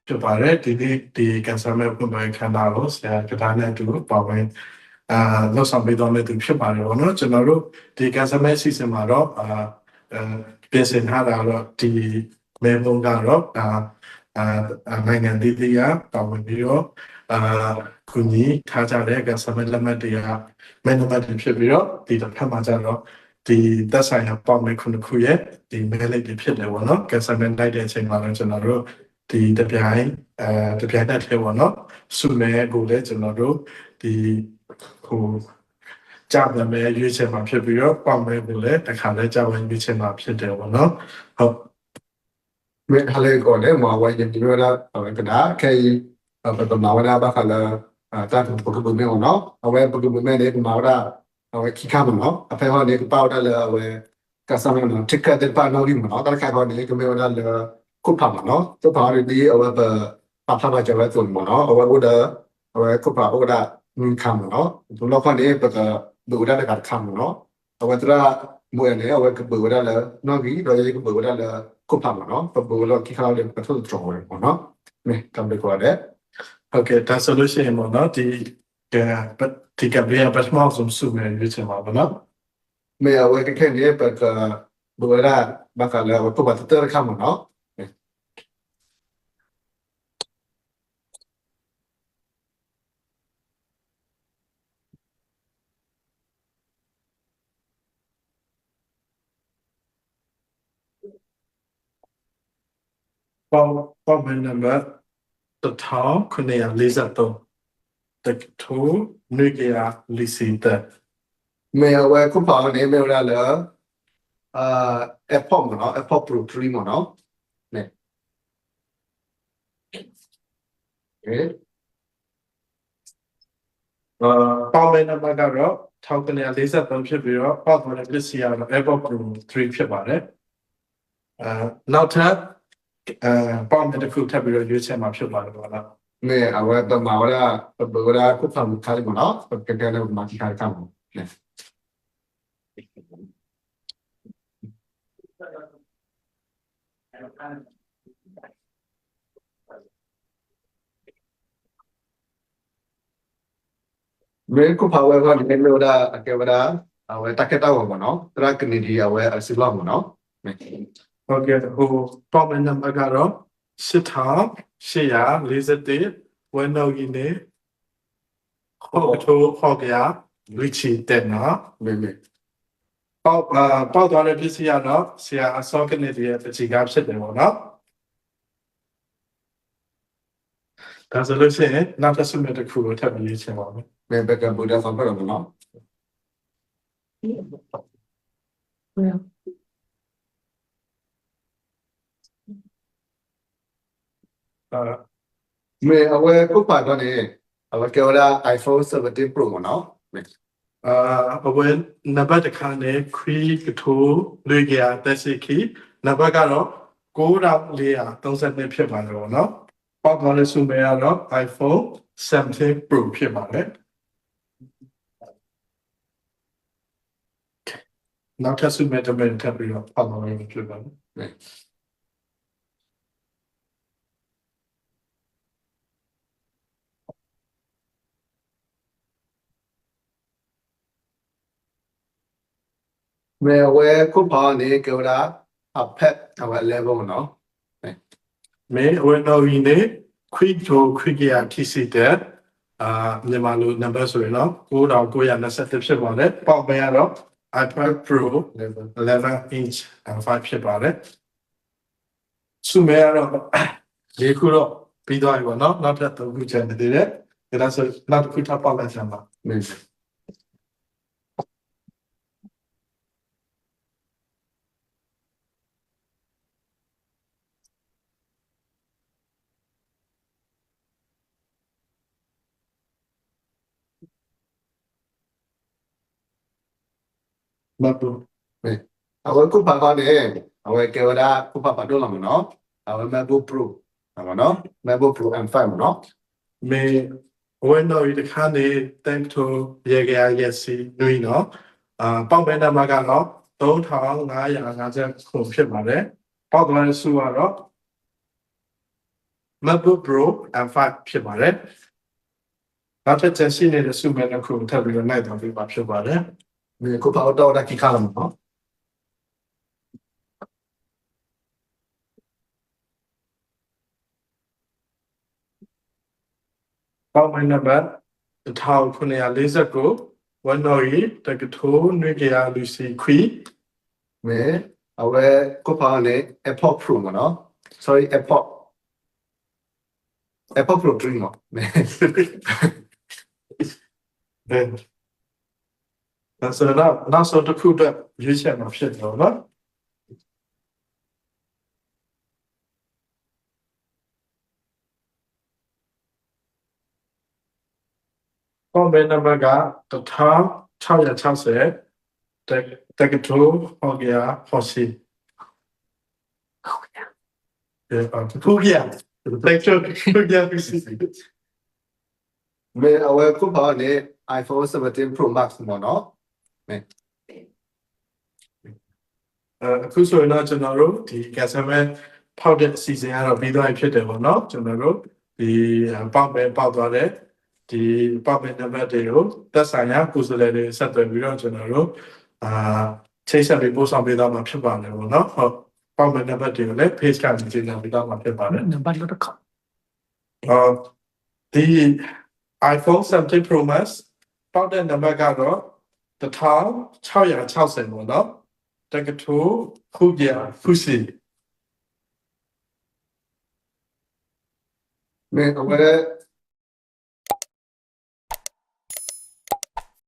ဖြစ်ပါတယ်ဒီကန်ဆာမဲ့ပုံမှန်ခန္ဓာကိုဆရာကဒါနဲ့အတူပါဝင်လောက်ဆောင်ပေးတော်မဲ့သူဖြစ်ပါတယ်ပေါ့နော်ကျွန်တော်တို့ဒီကန်ဆာမဲ့စီစဉ်မှာတော့ပြင်ဆင်ထားတာတော့ဒီမဲပုံကတော့နိုင်ငံတည်ကပါဝင်ပြီးတော့ခုညီထားကြတဲ့ကန်ဆာမဲ့လက်မှတ်တွေကမဲနံပါတ်တွေဖြစ်ပြီးတော့ဒီတစ်ဖက်မှာကျတော့ဒီသက်ဆိုင်ရာပေါက်မဲ့ခုနှစ်ခုရဲ့ဒီမဲလေးတွေဖြစ်တယ်ပေါ့နော်ကန်ဆာမဲ့လိုက်တဲ့အချိန်မှာတော့ကျွန်တော်တို့ဒီတပြိုင်တက်ထဲပေါ့နော်စုမဲကိုလည်းကျွန်တော်တို့ဒီဟိုကြာပြန်မဲ့ရွေးချယ်မှာဖြစ်ပြီးတော့ပေါက်မဲကိုလည်းတစ်ခါလဲကြာဝင်ရွေးချယ်မှာဖြစ်တယ်ပေါ့နော်ဟုတ်မဲခလေးကိုလည်းမဝိုင်းရင်ဒီလိုလားကဒါခဲပမာဝနာဘာခလာတာပုဂ္ဂိုလ်မျိုးနော်အဝဲပုဂ္ဂိုလ်မျိုးလည်းပမာဝနာအဝဲခိခါမနော်အဖေဟောနေပေါတာလည်းအဝဲကစားမနော်တစ်ခါတည်းပါနော်ဒီမနော်တခါကောနေကမျိုးနာလည်းခုဖာမနော်သူပါရဒီအဝဲပါဖာပါကြဝဲသွန်မနော်အဝဲဥဒအဝဲခုဖာဥဒခါမနော်သူလောက်ခနေပကဘူဒါကခါမနော်အဝဲတရာမွေနေအဝဲကဘူဒါလည်းနော်ဒီတော့ရေကဘူဒါလည်းခုဖာမနော်ပဘူလောခိခါလည်းပတ်သူတော်ဝင်မနော်မဲတမ်ဘကွာတဲ့ဟုတ်ကဲ့ဒါဆိုလို့ရှိရင်ပေါ့နော်ဒီကဘယ်ပထမဆုံးစုမယ်ရွေးချယ်မှာပေါ့နော်မဲအဝဲကခဲနေပကဘူဒါဘာကလည်းပပတ်တရခါမနော်ပေါက်မဲနံပါတ်1943တကထိုးနွေကရလီစီတမဲဝဲခုပါနေမဲလာလာApple မနော် Apple Pro 3မနော်နဲပေါက်မဲနံပါတ်ကတော့1943ဖြစ်ပြီးတော့ပေါက်မဲပစ္စည်းကတော့ Apple Pro 3ဖြစ်ပါတယ်နောက်ထပ်ပေါက်မဲတစ်ခုထပ်ပြီးတော့ရွေးချယ်မှာဖြစ်ပါတယ်ပေါ့နော်မဲအဝဲပမာဝရပဝရခုဖာမခါလီမနော်ပကကလည်းမာချီခါကမ်းနဲမဲခုဖာဝဲကနေမျိုးဒါအကေဝဒါအဝဲတက်ကတောက်ပါနော်တရကနေဒီအဝဲအစီလောက်မနော်မဲဟုတ်ကဲ့ဟိုပေါက်မဲနံပါတ်ကတော့8841ဝဲနောကြီးနေဟောထိုးဟောကရရီချီတဲ့နော်မဲပေါက်သွားတဲ့ပစ္စည်းကတော့ဆရာအစောကနေဒီရဲ့ပချီကားဖြစ်တယ်ပေါ့နော်ဒါဆိုလို့ရှိရင်နောက်တစ်စုမဲ့တစ်ခုကိုထပ်ပြီးရေးချင်ပါမယ်မဲဘက်ကဘူဒါဆောင်ပြတော့မနော်မဲအဝဲခုပါတော့နေအဝဲကျော်လာ iPhone 17 Pro မနော်အဝဲနံပါတ်တစ်ခါနဲ့ခရီးကထိုးလွေကြတက်စီခီနံပါတ်ကတော့9432ဖြစ်ပါတယ်ပေါ့နော်ပေါက်သွားတဲ့စုမဲကတော့ iPhone 17 Pro ဖြစ်ပါတယ်နောက်ထပ်စုမဲတစ်မဲထပ်ပြီးတော့ပေါက်သွားမယ်ဖြစ်ပါတယ်မဲဝဲခုပါနေကျော်လာအဖက်အဝဲ level နော်မဲဝဲနော်ဒီနေခွိချိုခွိကရထိစီတဲ့မြန်မာလိုနံပါတ်ဆိုရင်တော့9921ဖြစ်ပါတယ်ပေါက်မဲကတော့ iPad Pro 11 inch and 5ဖြစ်ပါတယ်စုမဲကတော့ဒီခုတော့ပြီးသွားပြီပေါ့နော်နောက်ထပ်3ခုကျန်နေသေးတယ်ဒါဆိုနောက်တစ်ခုထပ်ပေါက်လိုက်စမ်းပါမတ်ဘူးအဝဲခုပါကနေအဝဲကေဝဒါခုပါပါတော့လာမနော်အဝဲ MacBook Pro နော် MacBook Pro M5 မနော်မေဝဲနော်ဒီခါနေတန်တိုရေကြရစီနွေနော်ပေါက်ပဲနံပါတ်ကတော့3550ခုဖြစ်ပါတယ်ပေါက်သွားတဲ့စုကတော့ MacBook Pro M5 ဖြစ်ပါတယ်နောက်ထပ်ကျန်ရှိနေတဲ့စုမဲ့တစ်ခုထပ်ပြီးတော့နိုင်တော်ပြပါဖြစ်ပါတယ် မင်းကိုပါတော့တာခိခါလာမနော် ပေါက်မဲ့နံပါတ်1949ဝန်တော်ရီတက္ကသိုလ်နွေကြရလူစီခွီ မင်းအဝဲကိုပါနဲ့ AirPod Pro မနော် sorry AirPod Pro 3မမင်း ဒါဆိုတော့နောက်ဆုံးတစ်ခုအတွက်ရွေးချယ်မှာဖြစ်တော့နော်ပေါက်မဲ့နံပါတ်က1660တက္ကသိုလ်ဟောကြရဟောစီဟုတ်ကဲ့လက်ချောဟုတ်ကဲ့ပြီစီ မင်းအဝဲကိုပါနဲ့ iPhone 17 Pro Max မနော် အခုဆိုရင်တော့ကျွန်တော်တို့ဒီ customer ဖောက်တဲ့အစီအစဉ်ကတော့ပြီးသွားပြီဖြစ်တယ်ပေါ့နော်ကျွန်တော်တို့ဒီပေါက်သွားတဲ့ဒီပေါက်မဲ့နံပါတ်တွေကိုသက်ဆိုင်ရာကိုယ်စားလှယ်တွေဆက်သွယ်ပြီးတော့ကျွန်တော်တို့ချိတ်ဆက်ပြီးပို့ဆောင်ပေးသွားမှာဖြစ်ပါတယ်ပေါ့နော်ဟုတ်ပေါက်မဲ့နံပါတ်တွေကိုလည်း page ကနေကြေညာပေးသွားမှာဖြစ်ပါတယ် နံပါတ်လို့တော့ခေါ် ဒီ iPhone 17 Pro Max ပေါက်တဲ့နံပါတ်ကတော့1660ပေါ့နော်တက္ကသိုလ်ခုပြဖူစီ မင်းအဝဲ